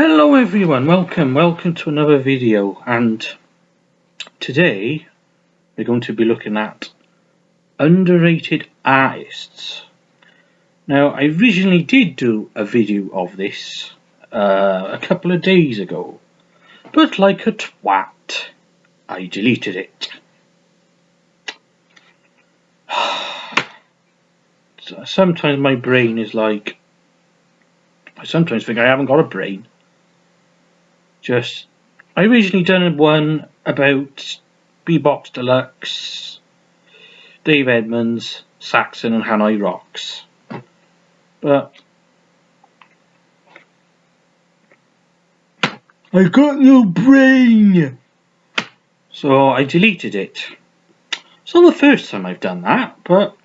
Hello everyone, welcome to another video, and today we're going to be looking at underrated artists. Now, I originally did do a video of this a couple of days ago, but like a twat, I deleted it. Sometimes my brain is like, I sometimes think I haven't got a brain. I originally done one about Bebox Deluxe, Dave Edmunds, Saxon and Hanoi Rocks, but I've got no brain, so I deleted it. It's not the first time I've done that, but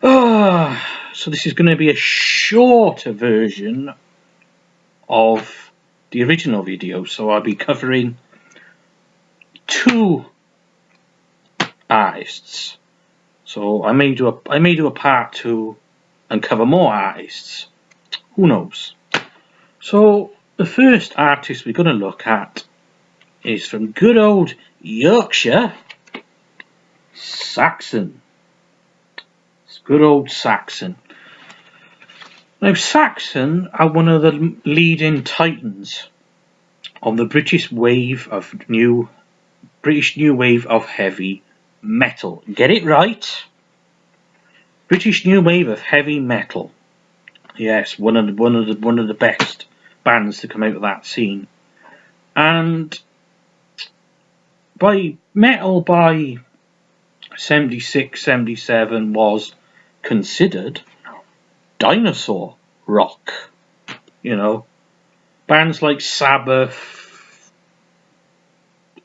so this is going to be a shorter version of the original video, so I'll be covering two artists. So I may do a part two and cover more artists. Who knows? So the first artist we're going to look at is from good old Yorkshire, Saxon. It's good old Saxon. Now, Saxon are one of the leading titans of the British new wave of heavy metal. Get it right, British new wave of heavy metal. Yes, one of the best bands to come out of that scene. And metal by 76, 77 was considered dinosaur rock. You know, bands like Sabbath,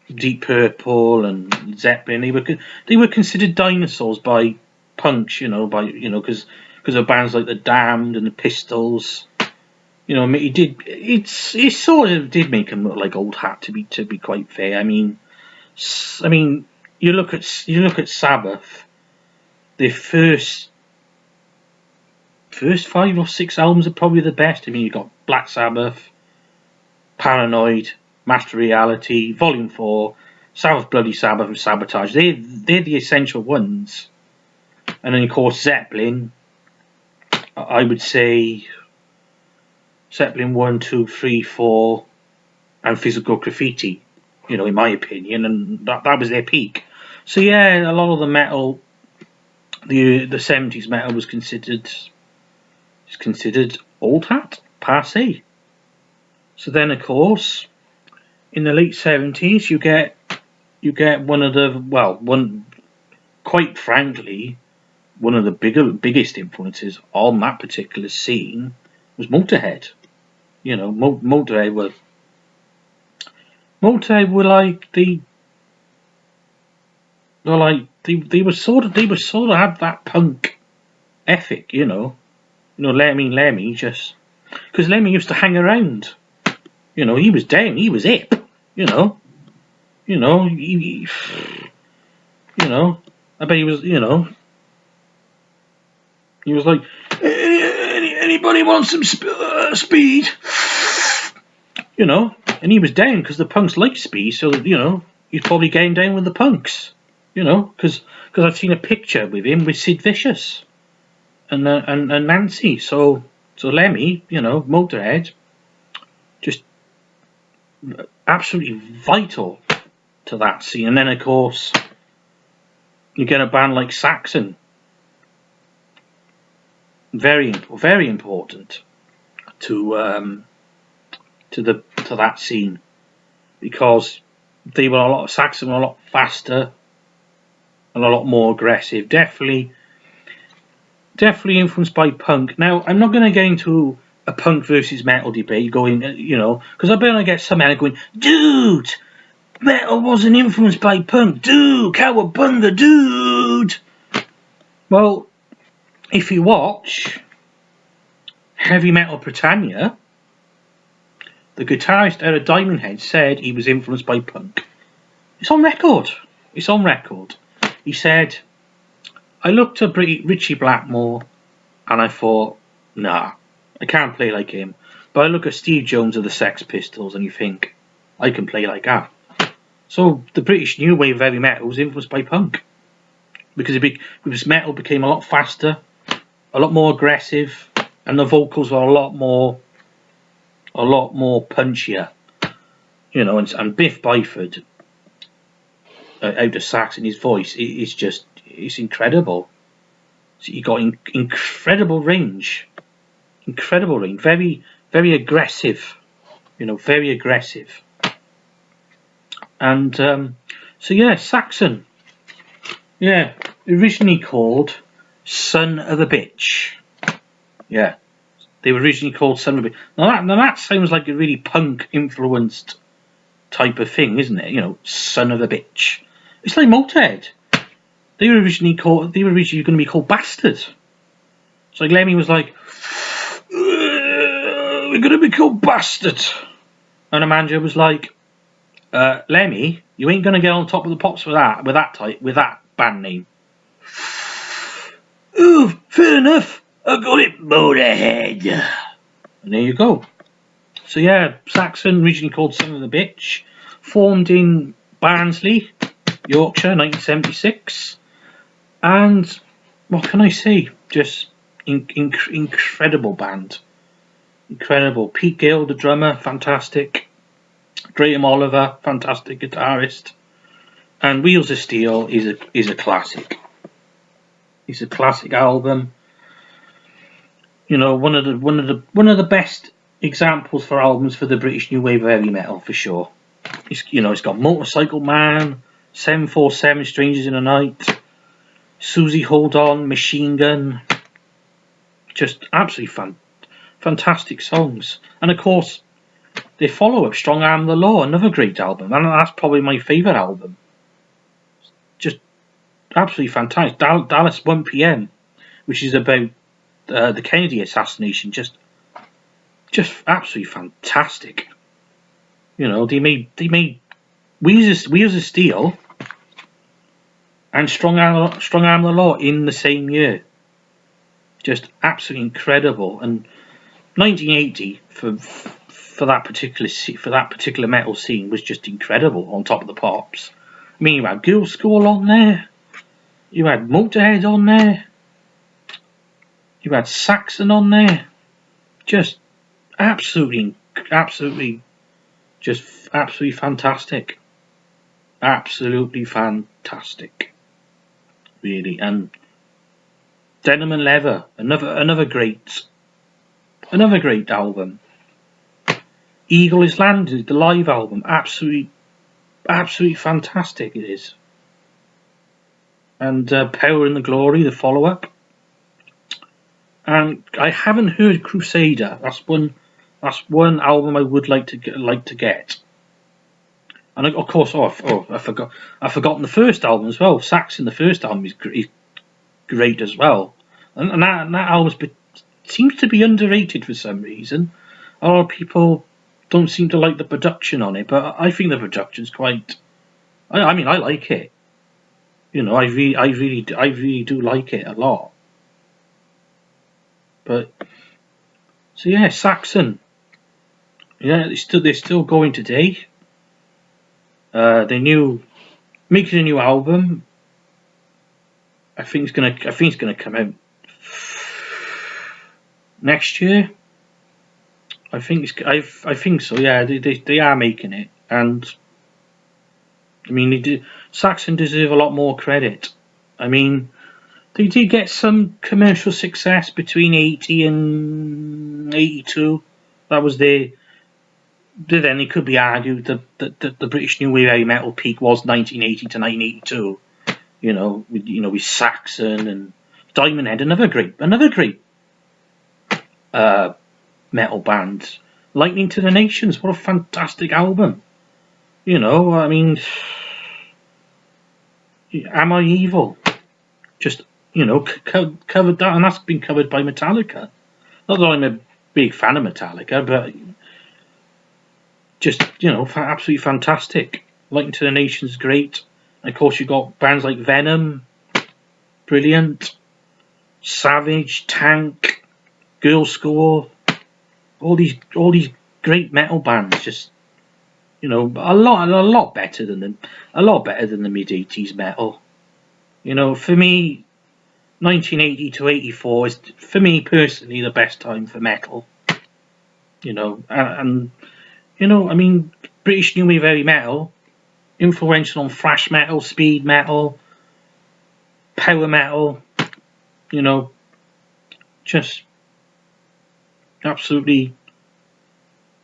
Deep Purple and Zeppelin, they were considered dinosaurs by punks, because of bands like the Damned and the Pistols. You know, it sort of did make them look like old hat, to be quite fair. I mean, you look at Sabbath, their first 5 or 6 albums are probably the best. I mean, you've got Black Sabbath, Paranoid, Master Reality, Volume 4, Sabbath Bloody Sabbath and Sabotage. They're the essential ones. And then, of course, Zeppelin. I would say Zeppelin 1, 2, 3, 4 and Physical Graffiti, in my opinion. And that was their peak. So, yeah, a lot of the metal, the 70s metal was considered old hat, passé. So then, of course, in the late 70s, you get quite frankly, one of the biggest influences on that particular scene was Motorhead. Motorhead were like they were sort of had that punk ethic, Lemmy, just because Lemmy used to hang around. He was down, he was hip. I bet he was. He was like, anybody want some speed? And he was down because the punks liked speed, so he's probably getting down with the punks. Because I've seen a picture with him with Sid Vicious and Nancy. So Lemmy, Motorhead, just absolutely vital to that scene. And then, of course, you get a band like Saxon, very important to that scene, because Saxon were a lot faster and a lot more aggressive. Definitely influenced by punk. Now, I'm not going to get into a punk versus metal debate, because I bet I get some men going, dude, metal wasn't influenced by punk, dude, cowabunga, dude. Well, if you watch Heavy Metal Britannia, the guitarist Eric Diamond Head said he was influenced by punk. It's on record. He said, I looked at Richie Blackmore and I thought, nah, I can't play like him. But I look at Steve Jones of the Sex Pistols and you think, I can play like that. So the British new wave of heavy metal was influenced by punk. Because metal became a lot faster, a lot more aggressive, and the vocals were a lot more punchier. You know, and Biff Byford, out of Saxon, his voice it's incredible. So you got incredible range, very, very aggressive. You know, very aggressive. And so yeah, Saxon. Yeah, originally called Son of a Bitch. Yeah, they were originally called Son of a Bitch. Now that sounds like a really punk influenced type of thing, isn't it? You know, Son of a Bitch. It's like Motorhead. They were originally going to be called Bastard. So like Lemmy was like, we're going to be called Bastard. And Amanda was like, Lemmy, you ain't going to get on top of the pops with that band name. Oh, fair enough. I got it, Motorhead. And there you go. So yeah, Saxon, originally called Son of a Bitch, formed in Barnsley, Yorkshire, 1976. And what can I say? Just incredible band. Incredible. Pete Gill, the drummer, fantastic. Graham Oliver, fantastic guitarist. And Wheels of Steel is a classic. It's a classic album. You know, one of the best examples for albums for the British new wave of heavy metal for sure. It's got Motorcycle Man, 747 Strangers in the Night, Susie Hold On, Machine Gun. Just absolutely fantastic songs. And of course, they follow up Strong Arm the Law, another great album, and that's probably my favourite album. Just absolutely fantastic. Dallas 1 PM, which is about the Kennedy assassination. Just absolutely fantastic. You know, they made Wheels of Steel and Strong Arm the Law in the same year. Just absolutely incredible. And 1980 for that particular metal scene was just incredible. On top of the pops, I mean, you had Girl School on there, you had Motorhead on there, you had Saxon on there. Just absolutely fantastic. Absolutely fantastic. Really. And Denim and Leather, another great album. Eagle is Landed, the live album, absolutely fantastic it is. And Power and the Glory, the follow-up. And I haven't heard Crusader. That's one album I would like to get. And of course, I've forgotten the first album as well. Saxon, the first album is great as well. And that album seems to be underrated for some reason. A lot of people don't seem to like the production on it, but I think the production's quite. I mean, I like it. You know, I really do like it a lot. But so yeah, Saxon. Yeah, they're still going today. They're making a new album. I think it's gonna come out next year. I think so. Yeah, they are making it, and I mean, Saxon deserve a lot more credit. I mean, they did get some commercial success between 80 and 82. That was their. Then it could be argued that the British New Wave heavy metal peak was 1980 to 1982. You know, with Saxon and Diamond Head, another great metal band. Lightning to the Nations, what a fantastic album. You know, I mean, Am I Evil? Just, you know, covered that, and that's been covered by Metallica. Not that I'm a big fan of Metallica, but just, you know, absolutely fantastic. Lightning to the Nations, great. And of course, you've got bands like Venom, brilliant. Savage, Tank, Girl School, all these great metal bands, just, you know, a lot better than the mid-80s metal. You know, for me, 1980 to 84 is, for me personally, the best time for metal. You know, and you know, I mean, British new wave heavy metal, influential on thrash metal, speed metal, power metal. You know, just absolutely,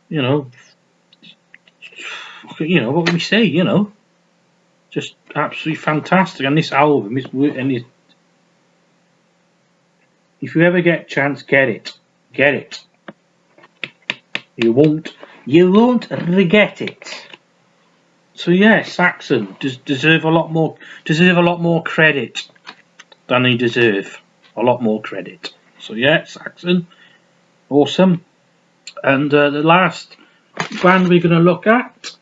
you know, what can we say? You know, just absolutely fantastic. And this album is, if you ever get a chance, get it. You won't regret it. So yeah, Saxon deserve a lot more credit than they deserve. A lot more credit. So yeah, Saxon, awesome. And the last band we're going to look at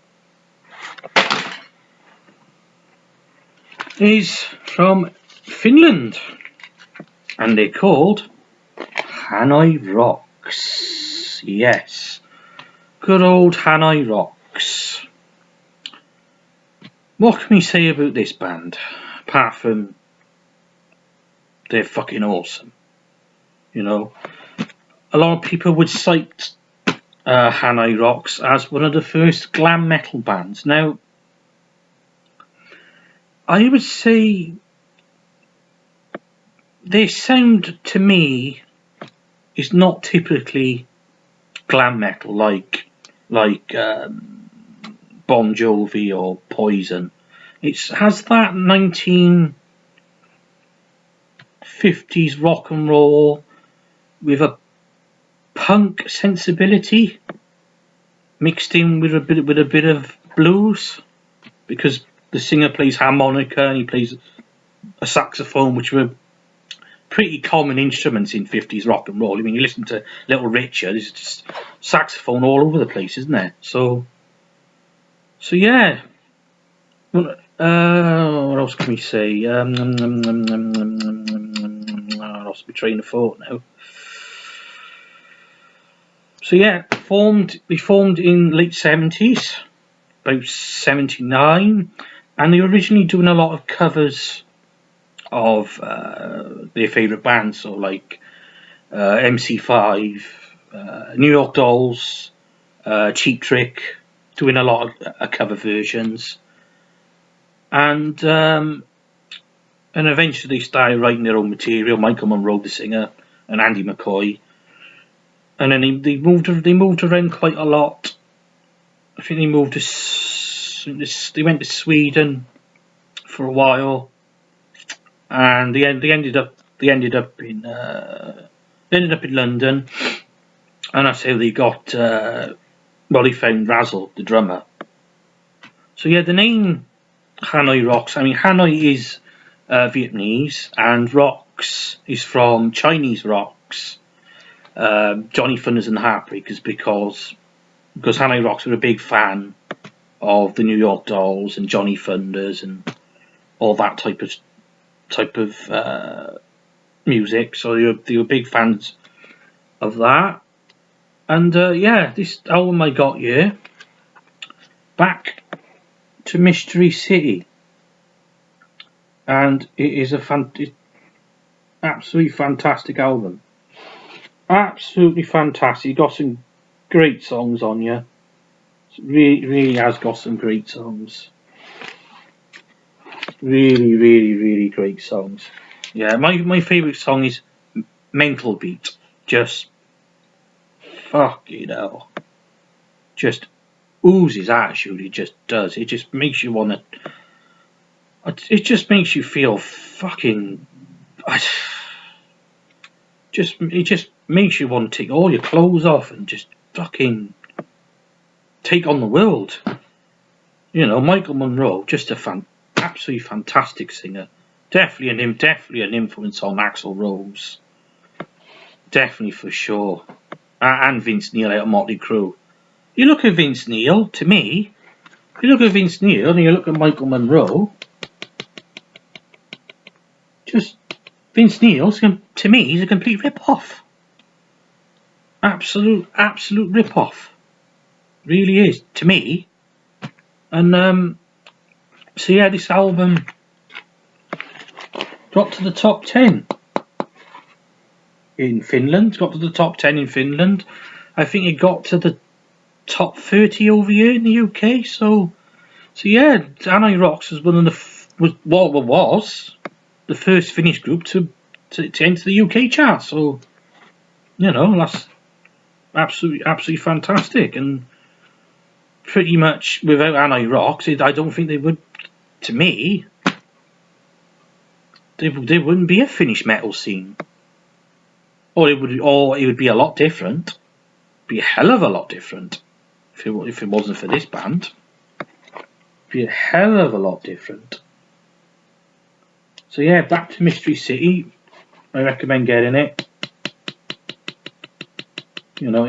is from Finland, and they're called Hanoi Rocks. Yes, good old Hanoi Rocks. What can we say about this band, apart from they're fucking awesome? You know, a lot of people would cite Hanoi Rocks as one of the first glam metal bands. Now, I would say their sound, to me, is not typically glam metal like Bon Jovi or Poison. It has that 1950s rock and roll with a punk sensibility mixed in with a bit of blues, because the singer plays harmonica and he plays a saxophone, which were pretty common instruments in 50s rock and roll. I mean, you listen to Little Richard, there's just saxophone all over the place, isn't there? So yeah. What else can we say? I lost my train of thought now. So yeah, they formed in late 70s, about 79, and they were originally doing a lot of covers of their favourite bands, so like MC5, New York Dolls, Cheap Trick, doing a lot of cover versions, and eventually they started writing their own material. Michael Monroe, the singer, and Andy McCoy. And then they moved around quite a lot. I think they moved they went to Sweden for a while, and they ended up in London, and that's how they got they found Razzle, the drummer. So yeah, the name Hanoi Rocks. I mean, Hanoi is Vietnamese, and Rocks is from Chinese rocks. Johnny Thunders and the Heartbreakers, because Hanoi Rocks were a big fan of the New York Dolls and Johnny Thunders and all that type of music. So they were big fans of that. And yeah, this album I got here, Back to Mystery City, and it is absolutely fantastic album. Absolutely fantastic. You got some great songs on you. It really has got some great songs. Really great songs. Yeah, my favourite song is Mental Beat. Just fucking hell. Just oozes attitude. It just does. It just makes you want to. It just makes you feel fucking. It just makes you want to take all your clothes off and just fucking take on the world. You know, Michael Monroe, just a absolutely fantastic singer. Definitely an influence on Axl Rose. Definitely, for sure. And Vince Neil out of Motley Crue. You look at Vince Neil, to me, you look at Vince Neil and you look at Michael Monroe, just Vince Neil, to me, he's a complete rip-off. absolute rip-off. Really is, to me. And so yeah, this album got to the top 10 in Finland. Got to the top 10 in Finland. I think it got to the top 30 over here in the UK. So yeah, Hanoi Rocks was one of the was the first Finnish group to enter the UK chart. So you know, that's absolutely fantastic. And pretty much without Hanoi Rocks, I don't think they would. To me, there wouldn't be a Finnish metal scene, or it would be a lot different. Be a hell of a lot different if it wasn't for this band. Be a hell of a lot different. So yeah, back to Mystery City. I recommend getting it. You know,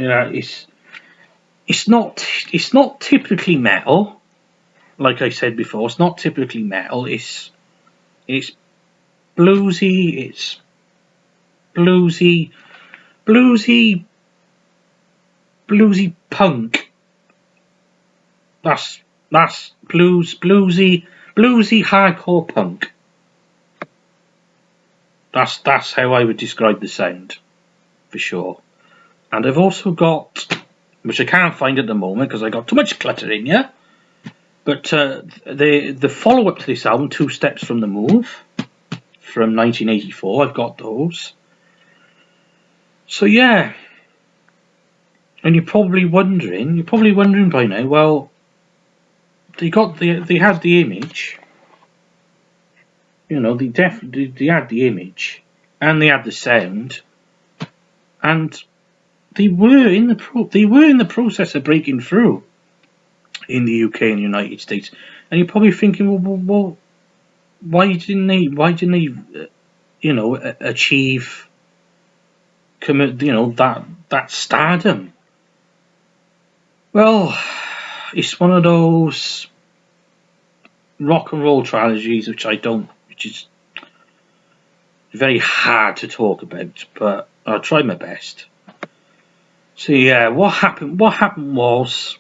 it's not typically metal. Like I said before, it's not typically metal. It's bluesy. It's bluesy punk. That's bluesy hardcore punk. That's how I would describe the sound, for sure. And I've also got, which I can't find at the moment because I got too much clutter in here, but the follow-up to this album, Two Steps from the Move, from 1984, I've got those. So yeah, and you're probably wondering by now, well, they had the image, you know, they had the image, and they had the sound, and they were in the process of breaking through in the UK and United States. And you're probably thinking, well, why didn't they you know, achieve, you know, that stardom? Well, it's one of those rock and roll tragedies which is very hard to talk about, but I'll try my best. So yeah, what happened was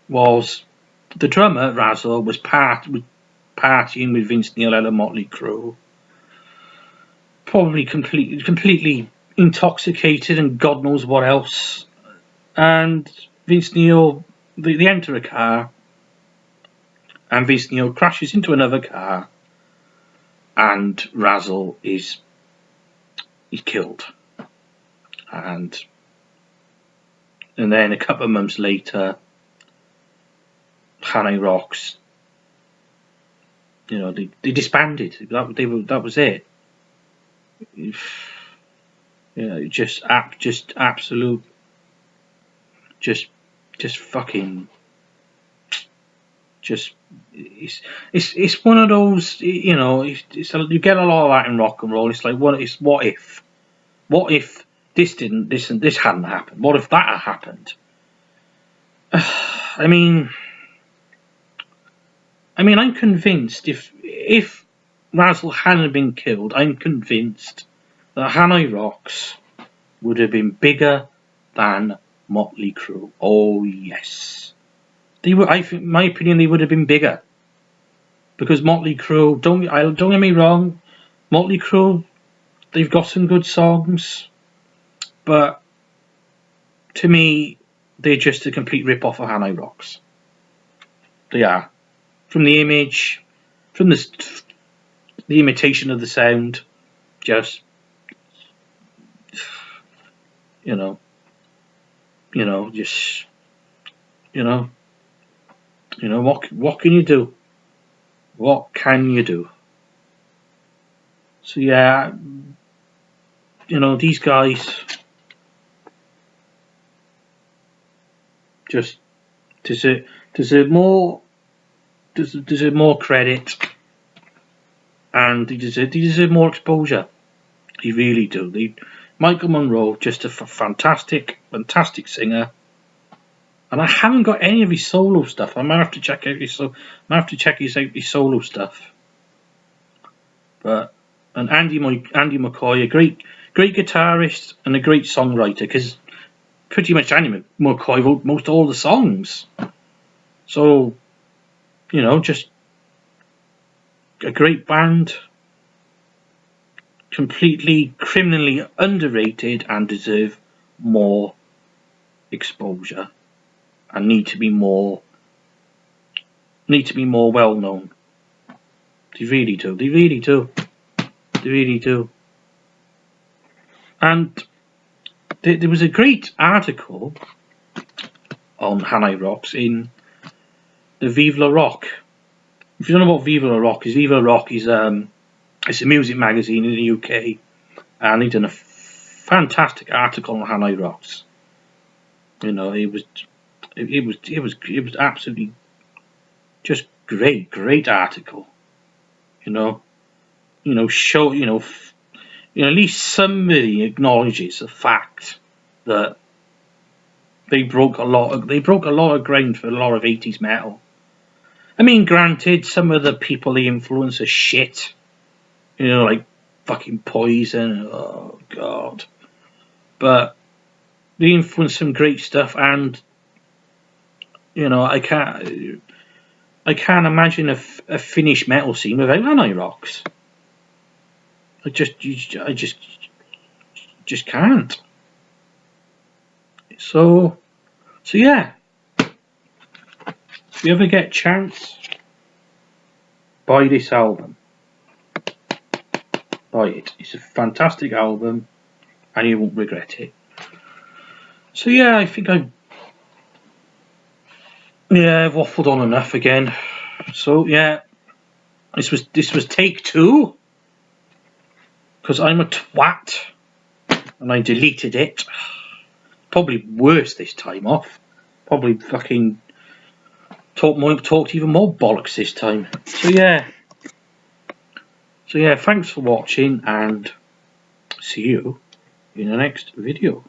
the drummer Razzle was partying with Vince Neil and a Motley Crue, probably completely intoxicated and God knows what else. And Vince Neil, they enter a car, and Vince Neil crashes into another car, and Razzle is killed. And then a couple of months later, Hanoi Rocks, you know, they disbanded. That was it. You know, just absolute, just fucking, just it's one of those, you know, you get a lot of that in rock and roll. It's like what if this hadn't happened? What if that had happened? I mean, I'm convinced if Razzle hadn't been killed, I'm convinced that Hanoi Rocks would have been bigger than Motley Crue. Oh yes, they were. I think, in my opinion, they would have been bigger, because Motley Crue. Don't get me wrong, Motley Crue, they've got some good songs, but to me, they're just a complete rip-off of Hanoi Rocks. They are. From the image, from the imitation of the sound, just, just, what can you do? What can you do? So yeah, these guys just deserve more credit, and they deserve more exposure. They really do. Michael Monroe, just a fantastic singer, and I haven't got any of his solo stuff. I might have to check out his solo stuff. And Andy McCoy, a great guitarist and a great songwriter, because pretty much Danny McCoy wrote most all the songs. So, you know, just a great band, completely criminally underrated and deserve more exposure and need to be more well known. They really do. They really do. They really do. And there was a great article on Hanoi Rocks in the Vive la Rock. If you don't know what Vive la Rock is, Vive la Rock is it's a music magazine in the UK, and they've done a fantastic article on Hanoi Rocks. You know, it was absolutely just great article. You know, at least somebody acknowledges the fact that they broke a lot of ground for a lot of 80s metal. I mean, granted, some of the people they influence are shit. You know, like fucking Poison. Oh God. But they influence some great stuff, and you know, I can't imagine a Finnish metal scene without Hanoi Rocks. I just can't. So yeah. If you ever get a chance, buy this album. Buy it. It's a fantastic album, and you won't regret it. So yeah, I think I've waffled on enough again. So yeah, this was take 2, because I'm a twat and I deleted it. Probably worse this time off. Probably fucking talked even more bollocks this time. So yeah, thanks for watching, and see you in the next video.